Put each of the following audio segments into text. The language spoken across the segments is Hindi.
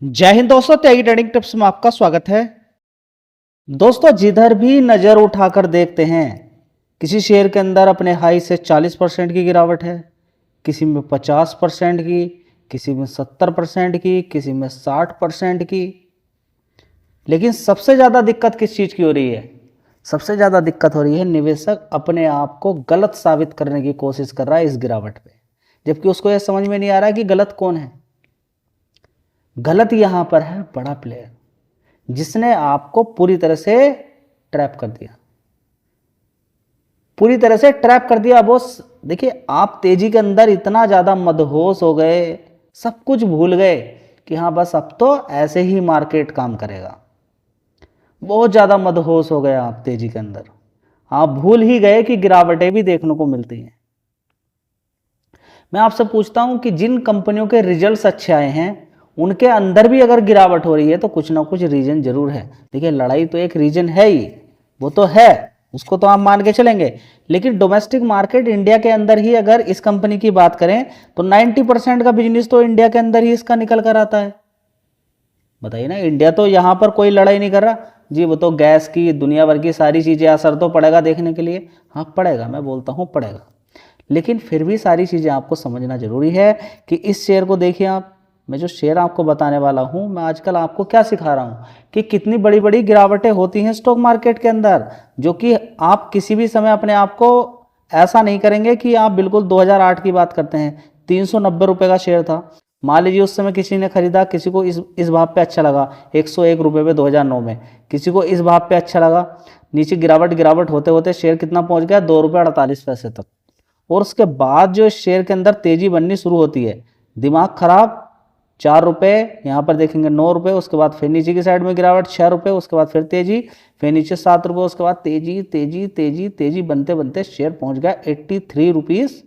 जय हिंद दोस्तों, त्यागी ट्रेडिंग टिप्स में आपका स्वागत है। दोस्तों, जिधर भी नजर उठाकर देखते हैं किसी शेयर के अंदर अपने हाई से 40% की गिरावट है, किसी में 50% की, किसी में 70% की, किसी में 60% की। लेकिन सबसे ज़्यादा दिक्कत किस चीज़ की हो रही है? सबसे ज़्यादा दिक्कत हो रही है निवेशक अपने आप को गलत साबित करने की कोशिश कर रहा है इस गिरावट पे, जबकि उसको यह समझ में नहीं आ रहा है कि गलत कौन है। गलत यहां पर है बड़ा प्लेयर, जिसने आपको पूरी तरह से ट्रैप कर दिया, पूरी तरह से ट्रैप कर दिया बॉस। देखिए, आप तेजी के अंदर इतना ज्यादा मदहोश हो गए, सब कुछ भूल गए कि हाँ बस अब तो ऐसे ही मार्केट काम करेगा। बहुत ज्यादा मदहोश हो गए आप तेजी के अंदर, आप भूल ही गए कि गिरावटें भी देखने को मिलती हैं। मैं आपसे पूछता हूं कि जिन कंपनियों के रिजल्ट्स अच्छे आए हैं उनके अंदर भी अगर गिरावट हो रही है तो कुछ ना कुछ रीजन जरूर है। देखिए, लड़ाई तो एक रीजन है ही, वो तो है, उसको तो आप मान के चलेंगे। लेकिन डोमेस्टिक मार्केट इंडिया के अंदर ही अगर इस कंपनी की बात करें तो 90% का बिजनेस तो इंडिया के अंदर ही इसका निकल कर आता है। बताइए ना, इंडिया तो यहाँ पर कोई लड़ाई नहीं कर रहा जी, वो तो गैस की दुनिया भर की सारी चीज़ें असर तो पड़ेगा देखने के लिए। हाँ पड़ेगा, मैं बोलता हूँ पड़ेगा, लेकिन फिर भी सारी चीज़ें आपको समझना जरूरी है कि इस शेयर को देखिए आप। मैं जो शेयर आपको बताने वाला हूँ, मैं आजकल आपको क्या सिखा रहा हूँ कि कितनी बड़ी बड़ी गिरावटें होती हैं स्टॉक मार्केट के अंदर, जो कि आप किसी भी समय अपने आप को ऐसा नहीं करेंगे कि आप बिल्कुल 2008 की बात करते हैं। 390 रुपये का शेयर था, मान लीजिए उस समय किसी ने खरीदा, किसी को इस भाव पे अच्छा लगा, 101 रुपये पे 2009 में, किसी को इस भाव पे अच्छा लगा, नीचे गिरावट गिरावट होते होते शेयर कितना पहुंच गया, 2 रुपये 48 पैसे तक। और उसके बाद जो शेयर के अंदर तेजी बननी शुरू होती है, दिमाग खराब, 4 रुपये, यहाँ पर देखेंगे 9 रुपये, उसके बाद फिर नीचे की साइड में गिरावट 6 रुपये, उसके बाद फिर तेजी, फिर नीचे 7 रुपये, उसके बाद तेजी तेजी तेजी तेजी बनते बनते शेयर पहुंच गया 83 रुपीज़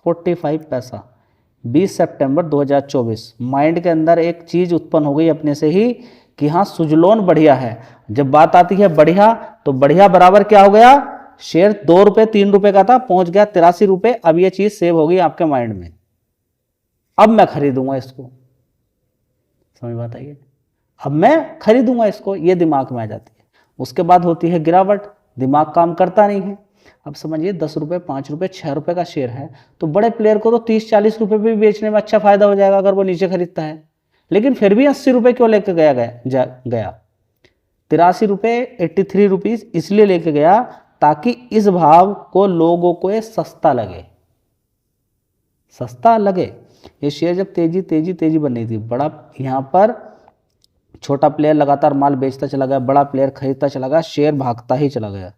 45 पैसा। 20 सितंबर 2024 माइंड के अंदर एक चीज उत्पन्न हो गई अपने से ही कि हाँ सुजलोन बढ़िया है। जब बात आती है बढ़िया, तो बढ़िया बराबर क्या हो गया, शेयर 2 रुपये 3 रुपये का था, पहुंच गया 83 रुपये। अब ये चीज सेव हो गई आपके माइंड में, अब मैं खरीदूंगा इसको। समझ बात आई है? अब मैं खरीदूंगा इसको, ये दिमाग में आ जाती है। उसके बाद होती है गिरावट, दिमाग काम करता नहीं है। अब समझिए 10 रुपये 5 रुपये 6 रुपये का शेयर है, तो बड़े प्लेयर को तो 30-40 रुपये भी बेचने में अच्छा फायदा हो जाएगा अगर वो नीचे खरीदता है। लेकिन फिर भी 80 रुपये क्यों लेके गया 83 रुपये 83 रुपीज इसलिए लेके गया ताकि इस भाव को लोगों को ये सस्ता लगे, सस्ता लगे। ये शेयर जब तेजी तेजी तेजी बन रही थी, बड़ा यहाँ पर छोटा प्लेयर लगातार माल बेचता चला गया, बड़ा प्लेयर खरीदता चला गया, शेयर भागता ही चला गया।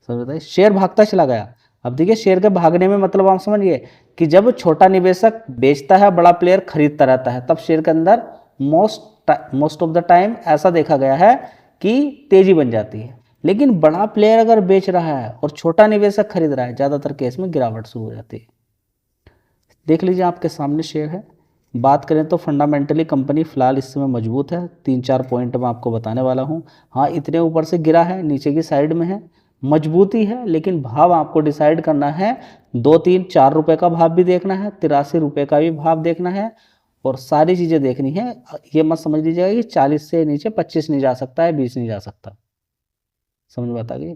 समझ बताइए, शेयर भागता चला गया। अब देखिए, शेयर के भागने में मतलब आप समझिए कि जब छोटा निवेशक बेचता है, बड़ा प्लेयर खरीदता रहता है, तब शेयर के अंदर मोस्ट ऑफ द टाइम ऐसा देखा गया है कि तेजी बन जाती है। लेकिन बड़ा प्लेयर अगर बेच रहा है और छोटा निवेशक खरीद रहा है, ज़्यादातर केस में गिरावट शुरू हो जाती है। देख लीजिए, आपके सामने शेयर है। बात करें तो फंडामेंटली कंपनी फिलहाल इस समय मजबूत है। 3-4 पॉइंट मैं आपको बताने वाला हूँ। हाँ, इतने ऊपर से गिरा है, नीचे की साइड में है, मजबूती है, लेकिन भाव आपको डिसाइड करना है। 2-3-4 रुपये का भाव भी देखना है, 83 रुपये का भी भाव देखना है, और सारी चीज़ें देखनी है। ये मत समझ लीजिएगा कि 40 से नीचे 25 नहीं जा सकता है, 20 नहीं जा सकता। समझ में आता है?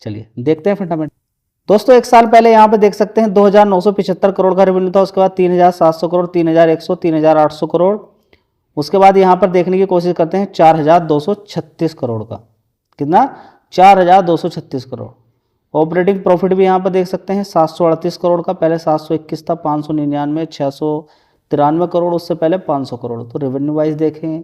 चलिए देखते हैं फंडामेंटल। दोस्तों, एक साल पहले यहाँ पे देख सकते हैं 2,975 करोड़ का रेवेन्यू था, उसके बाद 3,700 करोड़, 3,100, 3,800 करोड़। उसके बाद यहाँ पर देखने की कोशिश करते हैं 4,236 करोड़ का। कितना? 4,236 करोड़। ऑपरेटिंग प्रॉफिट भी यहाँ पर देख सकते हैं 738 करोड़ का, पहले 721 था, 599, 693 करोड़, उससे पहले 500 करोड़। तो रेवेन्यू वाइज देखें,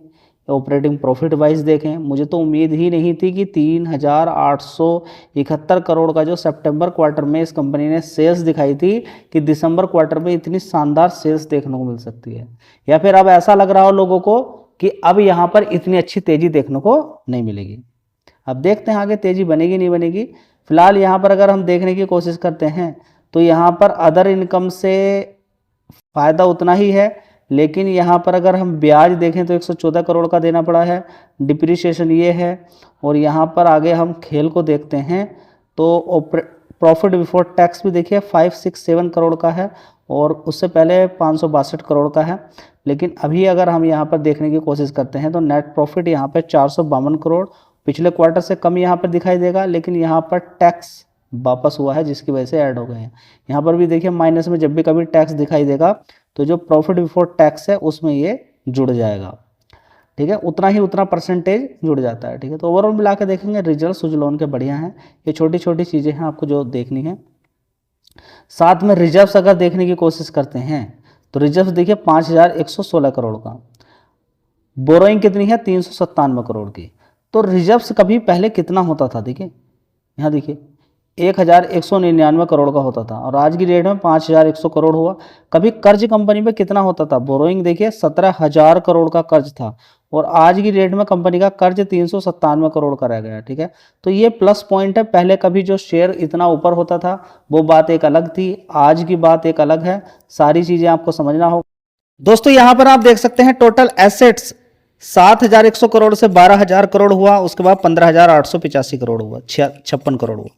ऑपरेटिंग प्रॉफिट वाइज देखें, मुझे तो उम्मीद ही नहीं थी कि 3,871 करोड़ का जो सितंबर क्वार्टर में इस कंपनी ने सेल्स दिखाई थी, कि दिसंबर क्वार्टर में इतनी शानदार सेल्स देखने को मिल सकती है। या फिर अब ऐसा लग रहा हो लोगों को कि अब यहाँ पर इतनी अच्छी तेजी देखने को नहीं मिलेगी। अब देखते हैं आगे तेजी बनेगी नहीं बनेगी। फिलहाल यहाँ पर अगर हम देखने की कोशिश करते हैं तो यहाँ पर अदर इनकम से फ़ायदा उतना ही है, लेकिन यहाँ पर अगर हम ब्याज देखें तो 114 करोड़ का देना पड़ा है, डिप्रिसिएशन ये है। और यहाँ पर आगे हम खेल को देखते हैं तो प्रॉफिट बिफोर टैक्स भी देखिए 567 करोड़ का है, और उससे पहले 562 करोड़ का है। लेकिन अभी अगर हम यहाँ पर देखने की कोशिश करते हैं तो नेट प्रॉफिट यहाँ पर 452 करोड़ पिछले क्वार्टर से कम यहाँ पर दिखाई देगा, लेकिन यहाँ पर टैक्स वापस हुआ है जिसकी वजह से ऐड हो गए हैं। यहाँ पर भी देखिए माइनस में जब भी कभी टैक्स दिखाई देगा तो जो प्रॉफिट बिफोर टैक्स है उसमें ये जुड़ जाएगा, ठीक है, उतना परसेंटेज जुड़ जाता है, ठीक है। तो ओवरऑल मिला के देखेंगे रिजल्ट सुजलोन के बढ़िया हैं। ये छोटी छोटी चीज़ें हैं आपको जो देखनी है। साथ में रिजर्व्स अगर देखने की कोशिश करते हैं तो रिजर्व्स देखिए 5116 करोड़ का, बोरोइंग कितनी है 397 करोड़ की। तो रिजर्व्स कभी पहले कितना होता था, देखिए यहाँ देखिए 1199 करोड़ का होता था और आज की डेट में 5100 करोड़ हुआ। कभी कर्ज कंपनी में कितना होता था, बोरोइंग देखिए 17,000 करोड़ का कर्ज था और आज की डेट में कंपनी का कर्ज 397 करोड़ का रह गया, ठीक है। तो ये प्लस पॉइंट है। पहले कभी जो शेयर इतना ऊपर होता था वो बात एक अलग थी, आज की बात एक अलग है। सारी चीजें आपको समझना होगा। दोस्तों यहाँ पर आप देख सकते हैं टोटल एसेट्स 7,100 करोड़ से 12,000 करोड़ हुआ, उसके बाद 15,885 करोड़ हुआ, 56 करोड़ हुआ,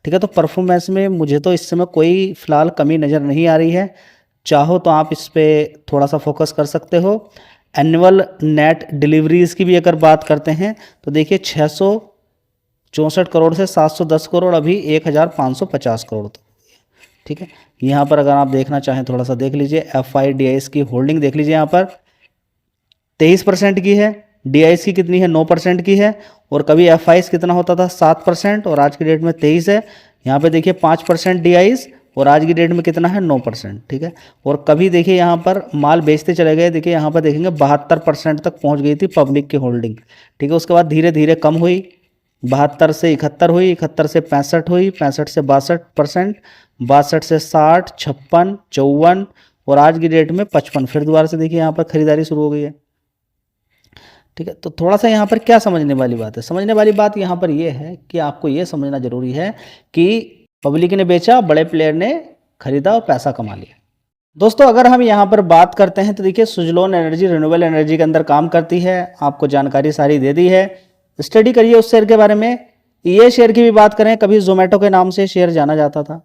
ठीक है। तो परफॉर्मेंस में मुझे तो इस समय कोई फिलहाल कमी नज़र नहीं आ रही है। चाहो तो आप इस पर थोड़ा सा फोकस कर सकते हो। एनुअल नेट डिलीवरीज की भी अगर बात करते हैं तो देखिए 664 करोड़ से 710 करोड़, अभी 1,550 करोड़ तक, ठीक है। यहाँ पर अगर आप देखना चाहें थोड़ा सा देख लीजिए, FIDIs की होल्डिंग देख लीजिए, यहाँ पर 23% की है, DIs की कितनी है 9% की है, और कभी FIs कितना होता था 7% और आज की डेट में 23 है। यहाँ पे देखिए 5% DIs और आज की डेट में कितना है 9%, ठीक है। और कभी देखिए यहाँ पर माल बेचते चले गए, देखिए यहाँ पर देखेंगे 72% तक पहुँच गई थी पब्लिक की होल्डिंग, ठीक है। उसके बाद धीरे धीरे कम हुई, 72 से 71 हुई, 71 से 65 हुई, 65 से 62%, 62 से 60, 56, 54 और आज की डेट में 55। फिर दोबारा से देखिए यहाँ पर खरीदारी शुरू हो गई है, ठीक है। तो थोड़ा सा यहाँ पर क्या समझने वाली बात है, समझने वाली बात यहाँ पर ये है कि आपको ये समझना जरूरी है कि पब्लिक ने बेचा, बड़े प्लेयर ने खरीदा और पैसा कमा लिया। दोस्तों अगर हम यहाँ पर बात करते हैं तो देखिए सुजलोन एनर्जी रिन्यूएबल एनर्जी के अंदर काम करती है, आपको जानकारी सारी दे दी है, स्टडी करिए उस शेयर के बारे में। ये शेयर की भी बात करें, कभी जोमेटो के नाम से शेयर जाना जाता था,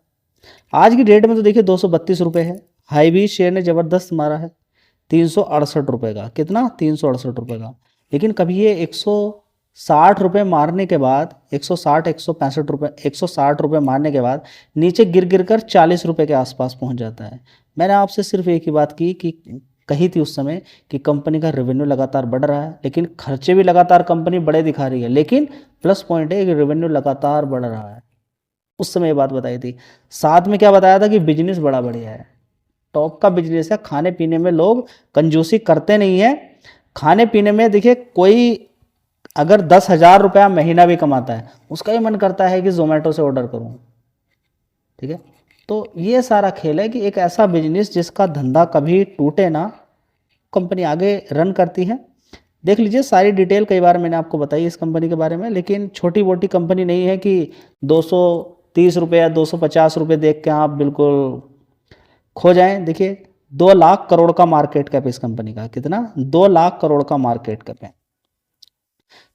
आज की डेट में तो देखिए 232 रुपये है। हाई भी शेयर ने ज़बरदस्त मारा है 368 रुपये का, कितना 368 रुपये का। लेकिन कभी ये 160 रुपये मारने के बाद 160 165 रुपये 160 रुपये मारने के बाद नीचे गिर गिर कर 40 रुपये के आसपास पहुंच जाता है। मैंने आपसे सिर्फ एक ही बात की कि कही थी उस समय कि कंपनी का रेवेन्यू लगातार बढ़ रहा है, लेकिन खर्चे भी लगातार कंपनी बड़े दिखा रही है, लेकिन प्लस पॉइंट है कि रेवेन्यू लगातार बढ़ रहा है। उस समय ये बात बताई थी। साथ में क्या बताया था कि बिजनेस बड़ा बढ़िया है, टॉप का बिजनेस है। खाने पीने में लोग कंजूसी करते नहीं है। खाने पीने में देखिए कोई अगर 10,000 रुपया महीना भी कमाता है, उसका ही मन करता है कि जोमेटो से ऑर्डर करूं, ठीक है। तो ये सारा खेल है कि एक ऐसा बिजनेस जिसका धंधा कभी टूटे ना, कंपनी आगे रन करती है। देख लीजिए सारी डिटेल, कई बार मैंने आपको बताई इस कंपनी के बारे में, लेकिन छोटी मोटी कंपनी नहीं है कि 230 रुपये या 250 रुपये देख के आप बिल्कुल खो जाएं। देखिए 2 लाख करोड़ का मार्केट कैप इस कंपनी का, कितना 2 लाख करोड़ का मार्केट कैप है।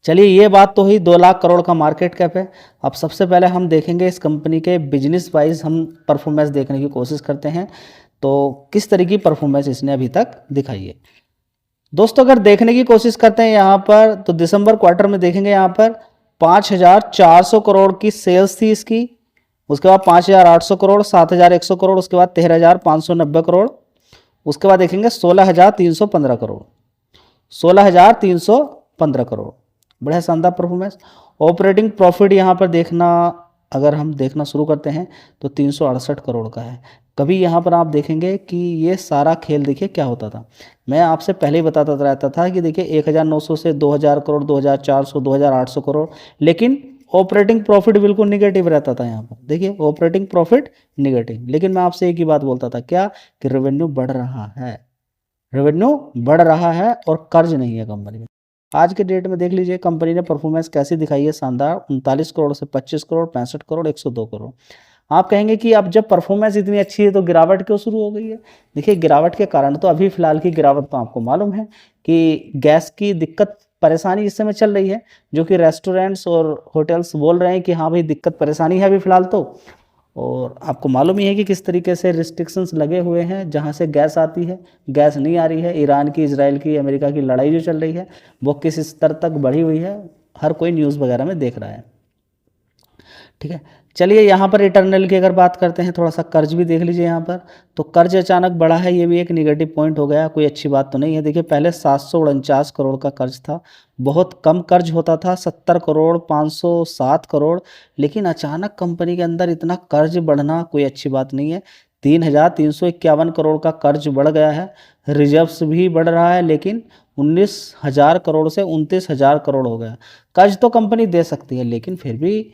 चलिए ये बात तो हुई 2 लाख करोड़ का मार्केट कैप है। अब सबसे पहले हम देखेंगे इस कंपनी के बिजनेस वाइज हम परफॉर्मेंस देखने की कोशिश करते हैं, तो किस तरह की परफॉर्मेंस इसने अभी तक दिखाई है। दोस्तों अगर देखने की कोशिश करते हैं यहाँ पर तो दिसंबर क्वार्टर में देखेंगे यहाँ पर 5,400 करोड़ की सेल्स थी इसकी, उसके बाद 5,800 करोड़, 7,100 करोड़, उसके बाद 13,590 करोड़, उसके बाद देखेंगे 16,315 करोड़, 16,315 करोड़, बड़ा शानदार परफॉर्मेंस। ऑपरेटिंग प्रॉफिट यहाँ पर देखना, अगर हम देखना शुरू करते हैं तो 368 करोड़ का है। कभी यहाँ पर आप देखेंगे कि ये सारा खेल देखिए क्या होता था। मैं आपसे पहले ही बताता रहता था कि देखिए 1,900 से 2,000 करोड़, 2,400, 2,800 करोड़, लेकिन ऑपरेटिंग प्रॉफिट बिल्कुल निगेटिव रहता था। यहाँ पर देखिए ऑपरेटिंग प्रॉफिट निगेटिव, लेकिन मैं आपसे एक ही बात बोलता था क्या, कि रेवेन्यू बढ़ रहा है, रेवेन्यू बढ़ रहा है और कर्ज नहीं है कंपनी में। आज के डेट में देख लीजिए कंपनी ने परफॉर्मेंस कैसी दिखाई है, शानदार, 39 करोड़ से 25 करोड़, 65 करोड़, 102 करोड़। आप कहेंगे कि अब जब परफॉर्मेंस इतनी अच्छी है तो गिरावट क्यों शुरू हो गई है। देखिए गिरावट के कारण तो अभी फिलहाल की गिरावट तो आपको मालूम है कि गैस की दिक्कत परेशानी इस समय चल रही है, जो कि रेस्टोरेंट्स और होटल्स बोल रहे हैं कि हाँ भाई दिक्कत परेशानी है अभी फिलहाल तो। और आपको मालूम ही है कि किस तरीके से रिस्ट्रिक्शंस लगे हुए हैं, जहाँ से गैस आती है, गैस नहीं आ रही है। ईरान की, इजराइल की, अमेरिका की लड़ाई जो चल रही है वो किस स्तर तक बढ़ी हुई है, हर कोई न्यूज़ वगैरह में देख रहा है। ठीक है, चलिए यहाँ पर इटरनल की अगर बात करते हैं, थोड़ा सा कर्ज भी देख लीजिए यहाँ पर। तो कर्ज अचानक बढ़ा है, ये भी एक निगेटिव पॉइंट हो गया, कोई अच्छी बात तो नहीं है। देखिए पहले 749 करोड़ का कर्ज था, बहुत कम कर्ज होता था, 70 करोड़, 507 करोड़, लेकिन अचानक कंपनी के अंदर इतना कर्ज बढ़ना कोई अच्छी बात नहीं है। 3,351 करोड़ का कर्ज बढ़ गया है, रिजर्व्स भी बढ़ रहा है, लेकिन 19,000 करोड़ से 29,000 करोड़ हो गया। कर्ज तो कंपनी दे सकती है, लेकिन फिर भी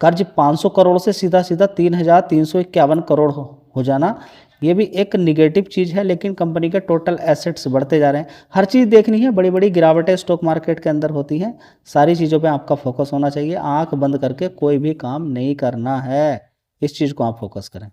कर्ज 500 करोड़ से सीधा सीधा 3,351 करोड़ हो जाना, ये भी एक निगेटिव चीज़ है। लेकिन कंपनी के टोटल एसेट्स बढ़ते जा रहे हैं। हर चीज़ देखनी है, बड़ी बड़ी गिरावटें स्टॉक मार्केट के अंदर होती हैं, सारी चीज़ों पे आपका फोकस होना चाहिए। आंख बंद करके कोई भी काम नहीं करना है, इस चीज़ को आप फोकस करें।